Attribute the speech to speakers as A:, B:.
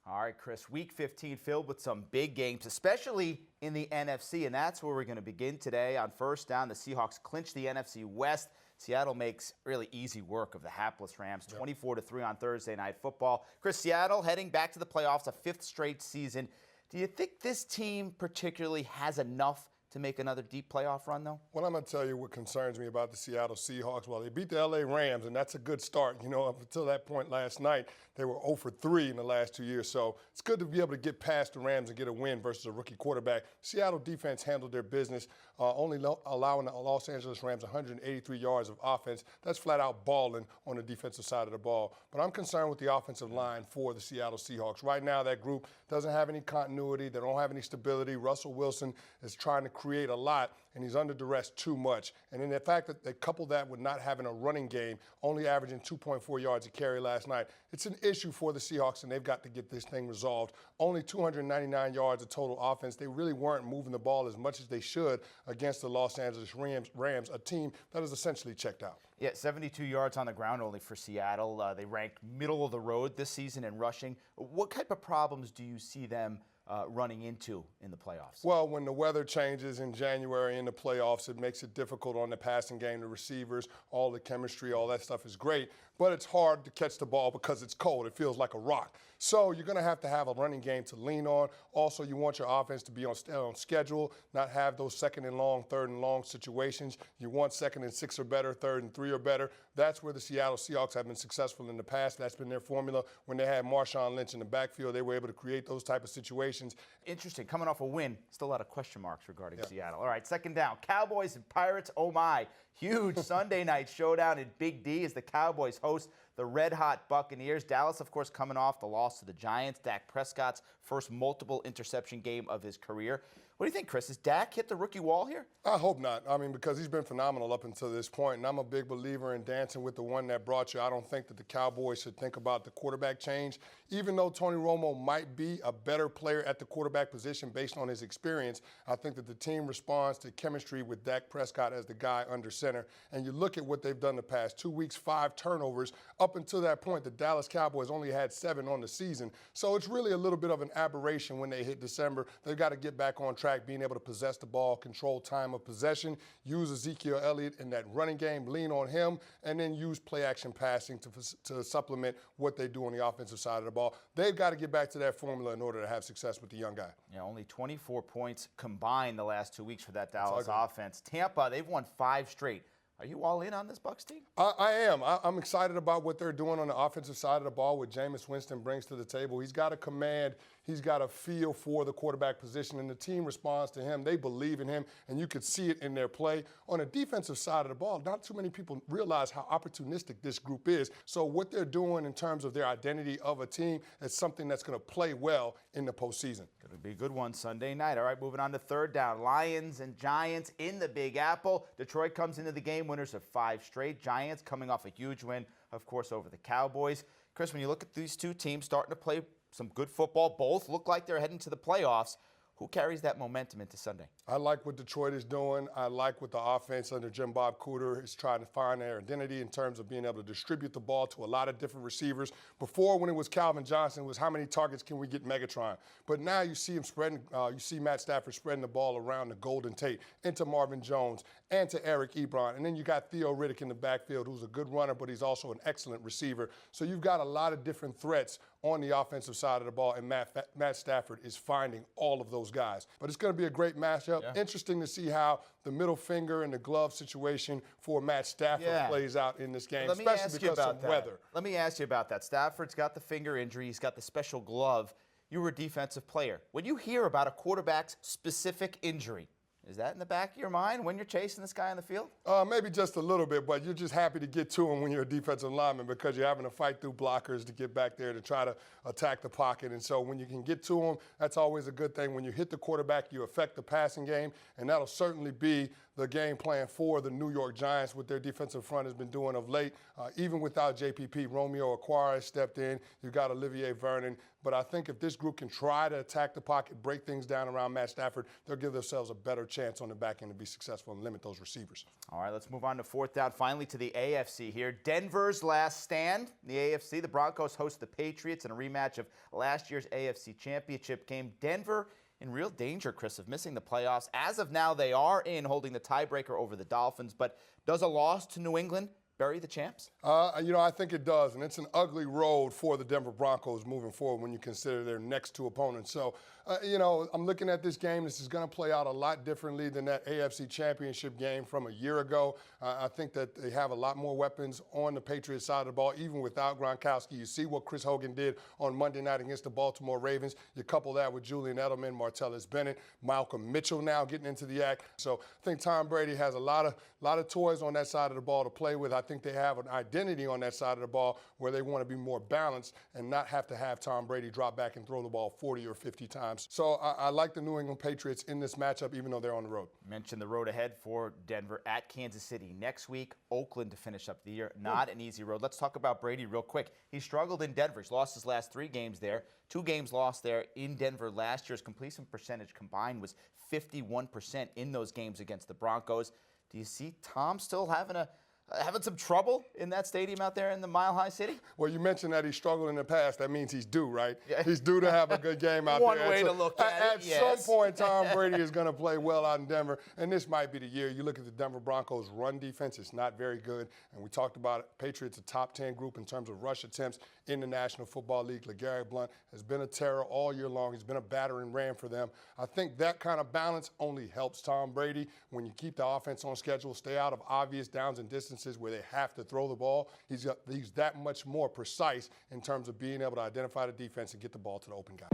A: All right, Chris, week 15 filled with some big games, especially in the NFC, and that's where we're going to begin today. On first down, the Seahawks clinch the NFC West. Seattle makes really easy work of the hapless Rams, 24-3 on Thursday Night Football. Chris, Seattle heading back to the playoffs, a fifth straight season. Do you think this team particularly has enough to make another deep playoff run, though?
B: Well, I'm going to tell you what concerns me about the Seattle Seahawks. Well, they beat the L.A. Rams, and that's a good start. You know, up until that point last night, they were 0 for 3 in the last 2 years. So it's good to be able to get past the Rams and get a win versus a rookie quarterback. Seattle defense handled their business, only allowing the Los Angeles Rams 183 yards of offense. That's flat out balling on the defensive side of the ball. But I'm concerned with the offensive line for the Seattle Seahawks. Right now, that group doesn't have any continuity. They don't have any stability. Russell Wilson is trying to create a lot, and he's under duress too much. And in the fact that they couple that with not having a running game, only averaging 2.4 yards a carry last night, it's an issue for the Seahawks, and they've got to get this thing resolved. Only 299 yards of total offense. They really weren't moving the ball as much as they should against the Los Angeles Rams, a team that is essentially checked out.
A: Yeah, 72 yards on the ground only for Seattle. They ranked middle of the road this season in rushing. What type of problems do you see them running into in the playoffs?
B: Well, when the weather changes in January in the playoffs, it makes it difficult on the passing game. The receivers, all the chemistry, all that stuff is great, but it's hard to catch the ball because it's cold. It feels like a rock. So you're going to have a running game to lean on. Also, you want your offense to be on schedule, not have those second and long, third and long situations. You want second and 6 or better, third and 3 or better. That's where the Seattle Seahawks have been successful in the past. That's been their formula. When they had Marshawn Lynch in the backfield, they were able to create those type of situations.
A: Interesting. Coming off a win, still a lot of question marks regarding Seattle. All right, second down. Cowboys and Pirates, oh my. Huge Sunday night showdown in Big D as the Cowboys host the red-hot Buccaneers. Dallas, of course, coming off the loss to the Giants. Dak Prescott's first multiple interception game of his career. What do you think, Chris? Has Dak hit the rookie wall here?
B: I hope not. I mean, because he's been phenomenal up until this point, and I'm a big believer in dancing with the one that brought you. I don't think that the Cowboys should think about the quarterback change. Even though Tony Romo might be a better player at the quarterback position based on his experience, I think that the team responds to chemistry with Dak Prescott as the guy under center. And you look at what they've done the past 2 weeks, 5 turnovers. Up until that point, the Dallas Cowboys only had 7 on the season. So it's really a little bit of an aberration when they hit December. They've got to get back on track, being able to possess the ball, control time of possession, use Ezekiel Elliott in that running game, lean on him, and then use play-action passing to supplement what they do on the offensive side of the ball. They've got to get back to that formula in order to have success with the young guy.
A: Yeah, only 24 points combined the last 2 weeks for that Dallas offense. Tampa, they've won 5 straight. Are you all in on this Bucs team?
B: I am. I'm excited about what they're doing on the offensive side of the ball, what Jameis Winston brings to the table. He's got a command. He's got a feel for the quarterback position, and the team responds to him. They believe in him, and you could see it in their play. On the defensive side of the ball, not too many people realize how opportunistic this group is. So what they're doing in terms of their identity of a team is something that's going to play well in the postseason.
A: It'll be a good one Sunday night. All right, moving on to third down. Lions and Giants in the Big Apple. Detroit comes into the game winners of 5 straight. Giants coming off a huge win, of course, over the Cowboys. Chris, when you look at these two teams starting to play some good football, both look like they're heading to the playoffs. Who carries that momentum into Sunday?
B: I like what Detroit is doing. I like what the offense under Jim Bob Cooter is trying to find their identity in terms of being able to distribute the ball to a lot of different receivers. Before, when it was Calvin Johnson, it was how many targets can we get Megatron? But now you see him spreading. You see Matt Stafford spreading the ball around to Golden Tate, into Marvin Jones, and to Eric Ebron. And then you got Theo Riddick in the backfield, who's a good runner, but he's also an excellent receiver. So you've got a lot of different threats on the offensive side of the ball, and Matt Stafford is finding all of those guys. But it's going to be a great matchup. Yeah. Interesting to see how the middle finger and the glove situation for Matt Stafford plays out in this game, especially because of weather.
A: Let me ask you about that. Stafford's got the finger injury. He's got the special glove. You were a defensive player. When you hear about a quarterback's specific injury, is that in the back of your mind when you're chasing this guy on the field?
B: Maybe just a little bit, but you're just happy to get to him when you're a defensive lineman because you're having to fight through blockers to get back there to try to attack the pocket. And so when you can get to him, that's always a good thing. When you hit the quarterback, you affect the passing game, and that'll certainly be the game plan for the New York Giants, what their defensive front has been doing of late. Even without JPP, Romeo Okwara stepped in. You've got Olivier Vernon. But I think if this group can try to attack the pocket, break things down around Matt Stafford, they'll give themselves a better chance on the back end to be successful and limit those receivers.
A: All right, let's move on to fourth down. Finally to the AFC here. Denver's last stand in the AFC. The Broncos host the Patriots in a rematch of last year's AFC Championship game. Denver in real danger, Chris, of missing the playoffs. As of now, they are in, holding the tiebreaker over the Dolphins. But does a loss to New England bury the champs?
B: I think it does, and it's an ugly road for the Denver Broncos moving forward when you consider their next two opponents. So, I'm looking at this game. This is going to play out a lot differently than that AFC Championship game from a year ago. I think that they have a lot more weapons on the Patriots side of the ball, even without Gronkowski. You see what Chris Hogan did on Monday night against the Baltimore Ravens. You couple that with Julian Edelman, Martellus Bennett, Malcolm Mitchell now getting into the act. So I think Tom Brady has a lot of toys on that side of the ball to play with. I think they have an identity on that side of the ball where they want to be more balanced and not have to have Tom Brady drop back and throw the ball 40 or 50 times. So I like the New England Patriots in this matchup, even though they're on the road.
A: You mentioned the road ahead for Denver at Kansas City next week. Oakland to finish up the year. Not an easy road. Let's talk about Brady real quick. He struggled in Denver. He's lost his last 3 games there. 2 games lost there in Denver last year's completion percentage combined was 51% in those games against the Broncos. Do you see Tom still having some trouble in that stadium out there in the Mile High City?
B: Well, you mentioned that he struggled in the past. That means he's due, right? Yeah. He's due to have a good game out
A: One
B: there.
A: way to look at it,
B: At
A: yes.
B: some point, Tom Brady is going to play well out in Denver, and this might be the year. You look at the Denver Broncos' run defense. It's not very good, and we talked about it. Patriots, a top 10 group in terms of rush attempts in the National Football League. LeGarrette Blount has been a terror all year long. He's been a battering ram for them. I think that kind of balance only helps Tom Brady when you keep the offense on schedule, stay out of obvious downs and distances where they have to throw the ball. He's that much more precise in terms of being able to identify the defense and get the ball to the open guy.